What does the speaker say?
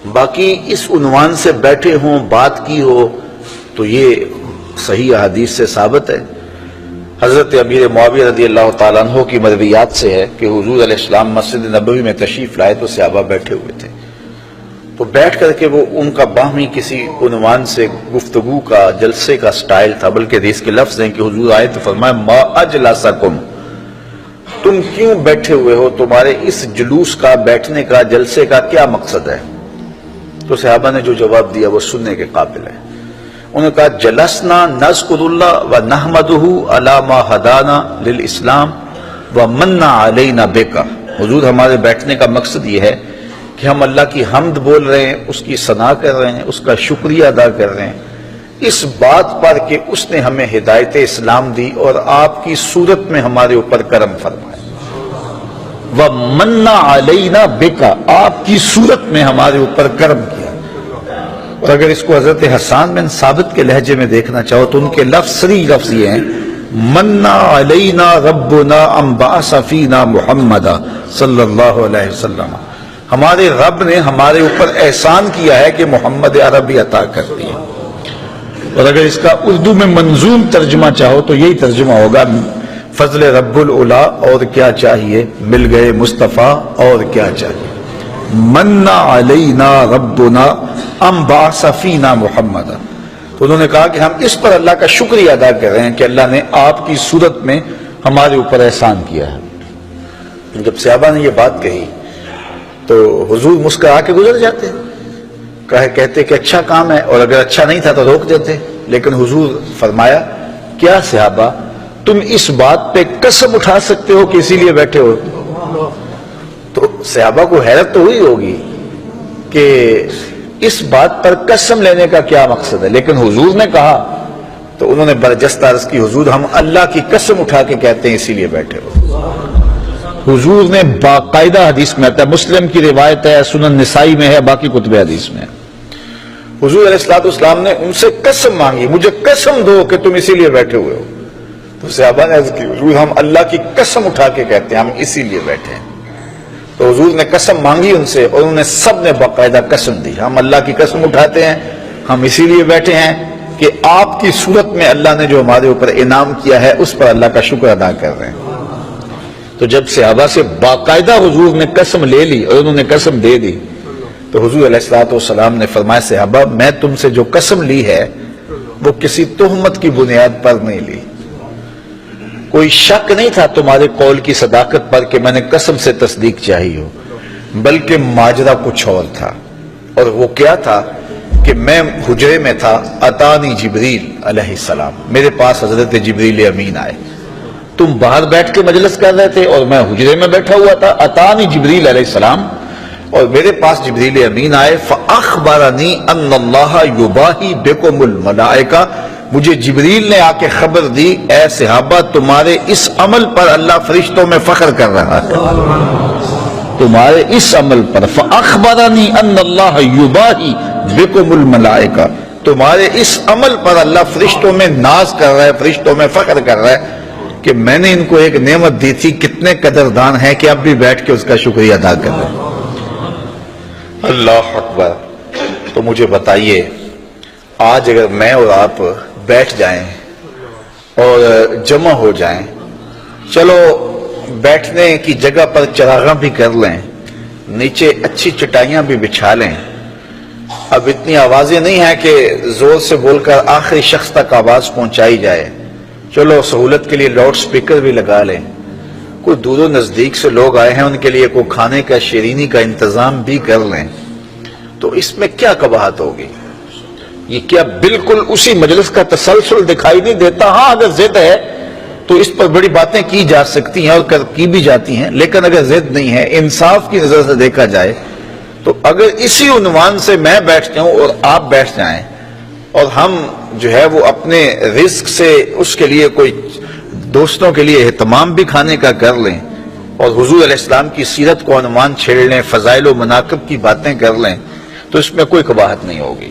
باقی اس عنوان سے بیٹھے ہوں، بات کی ہو، تو یہ صحیح احادیث سے ثابت ہے۔ حضرت امیر معاویہ رضی اللہ تعالیٰ عنہ کی مرویات سے ہے کہ حضور علیہ السلام مسجد نبوی میں تشریف لائے تو صحابہ بیٹھے ہوئے تھے، تو بیٹھ کر کے وہ ان کا باہمی کسی عنوان سے گفتگو کا، جلسے کا سٹائل تھا، بلکہ حدیث کے لفظ ہیں کہ حضور آئے تو فرمایا ما اجلسکم، تم کیوں بیٹھے ہوئے ہو، تمہارے اس جلوس کا، بیٹھنے کا، جلسے کا کیا مقصد ہے؟ تو صحابہ نے جو جواب دیا وہ سننے کے قابل ہے۔ انہوں نے کہا جلسنا نذکر اللہ و نحمدہ علی ما ہدانا للاسلام و من علینا بک، حضور ہمارے بیٹھنے کا مقصد یہ ہے کہ ہم اللہ کی حمد بول رہے ہیں، اس کی ثنا کر رہے ہیں، اس کا شکریہ ادا کر رہے ہیں اس بات پر کہ اس نے ہمیں ہدایت اسلام دی اور آپ کی صورت میں ہمارے اوپر کرم فرمایا، وَمَنَّ عَلَيْنَا بِكَ، آپ کی صورت میں ہمارے اوپر کرم کیا۔ اور اگر اس کو حضرت حسان بن ثابت کے لہجے میں دیکھنا چاہو تو ان کے صریح لفظ یہ ہیں مَنَّ عَلَيْنَا رَبُّنَا أَن بَعَثَ فِينَا مُحَمَّدًا صلی اللہ علیہ وسلم، ہمارے رب نے ہمارے اوپر احسان کیا ہے کہ محمد عربی عطا کر دیا۔ اور اگر اس کا اردو میں منظوم ترجمہ چاہو تو یہی ترجمہ ہوگا فضل رب العلا اور کیا چاہیے، مل گئے مصطفیٰ اور کیا چاہیے، من علینا ربنا ام بعث فینا محمدا۔ تو انہوں نے کہا کہ ہم اس پر اللہ کا شکریہ ادا کر رہے ہیں کہ اللہ نے آپ کی صورت میں ہمارے اوپر احسان کیا ہے۔ جب صحابہ نے یہ بات کہی تو حضور مسکرا کے گزر جاتے، کہتے کہ اچھا کام ہے، اور اگر اچھا نہیں تھا تو روک دیتے، لیکن حضور فرمایا کیا صحابہ تم اس بات پہ قسم اٹھا سکتے ہو کہ اسی لیے بیٹھے ہو؟ تو صحابہ کو حیرت تو ہوئی ہوگی کہ اس بات پر قسم لینے کا کیا مقصد ہے، لیکن حضور نے کہا تو انہوں نے برجستہ عرض کی حضور ہم اللہ کی قسم اٹھا کے کہتے ہیں اسی لیے بیٹھے ہو۔ حضور نے باقاعدہ حدیث میں آتا ہے، مسلم کی روایت ہے، سنن نسائی میں ہے، باقی کتب حدیث میں ہے، حضور علیہ السلام نے ان سے قسم مانگی مجھے قسم دو کہ تم اسی لیے بیٹھے ہوئے ہو۔ تو صحابہ نے عرض کی حضور ہم اللہ کی قسم اٹھا کے کہتے ہیں ہم اسی لیے بیٹھے ہیں۔ تو حضور نے قسم مانگی ان سے اور انہوں نے سب نے باقاعدہ قسم دی ہم اللہ کی قسم اٹھاتے ہیں، ہم اسی لیے بیٹھے ہیں کہ آپ کی صورت میں اللہ نے جو ہمارے اوپر انعام کیا ہے اس پر اللہ کا شکر ادا کر رہے ہیں۔ تو جب صحابہ سے باقاعدہ حضور نے قسم لے لی اور انہوں نے قسم دے دی تو حضور علیہ السلام نے فرمایا صحابہ میں تم سے جو قسم لی ہے وہ کسی تہمت کی بنیاد پر نہیں لی، کوئی شک نہیں تھا تمہارے قول کی صداقت پر کہ میں نے قسم سے تصدیق چاہی ہو، بلکہ ماجرا کچھ اور تھا، اور وہ کیا تھا کہ میں حجرے میں تھا، اتانی جبریل علیہ السلام، میرے پاس حضرت جبریل امین آئے، تم باہر بیٹھ کے مجلس کر رہے تھے اور میں حجرے میں بیٹھا ہوا تھا، اتانی جبریل علیہ السلام، اور میرے پاس جبریل امین آئے، فاخبرنی ان اللہ یباہی بکم الملائکہ، مجھے جبریل نے آ کے خبر دی اے صحابہ تمہارے اس عمل پر اللہ فرشتوں میں فخر کر رہا ہے، تمہارے اس عمل پر، فاخبرنی ان اللہ یباہی بکم الملائکہ، تمہارے اس عمل پر اللہ فرشتوں میں ناز کر رہا ہے، فرشتوں میں فخر کر رہا ہے کہ میں نے ان کو ایک نعمت دی تھی، کتنے قدردان ہیں کہ اب بھی بیٹھ کے اس کا شکریہ ادا کر رہے ہیں۔ اللہ اکبر۔ تو مجھے بتائیے آج اگر میں اور آپ بیٹھ جائیں اور جمع ہو جائیں، چلو بیٹھنے کی جگہ پر چراغاں بھی کر لیں، نیچے اچھی چٹائیاں بھی بچھا لیں، اب اتنی آوازیں نہیں ہیں کہ زور سے بول کر آخری شخص تک آواز پہنچائی جائے، چلو سہولت کے لیے لاؤڈ سپیکر بھی لگا لیں، کوئی دور و نزدیک سے لوگ آئے ہیں ان کے لیے کوئی کھانے کا شیرینی کا انتظام بھی کر لیں، تو اس میں کیا قباحت ہوگی؟ یہ کیا بالکل اسی مجلس کا تسلسل دکھائی نہیں دیتا؟ ہاں اگر ضد ہے تو اس پر بڑی باتیں کی جا سکتی ہیں اور کی بھی جاتی ہیں، لیکن اگر ضد نہیں ہے، انصاف کی نظر سے دیکھا جائے تو اگر اسی عنوان سے میں بیٹھ جاؤں اور آپ بیٹھ جائیں اور ہم جو ہے وہ اپنے رزق سے اس کے لیے کوئی دوستوں کے لیے اہتمام بھی کھانے کا کر لیں اور حضور علیہ السلام کی سیرت کو عنوان چھیڑ لیں، فضائل و مناقب کی باتیں کر لیں، تو اس میں کوئی قباحت نہیں ہوگی۔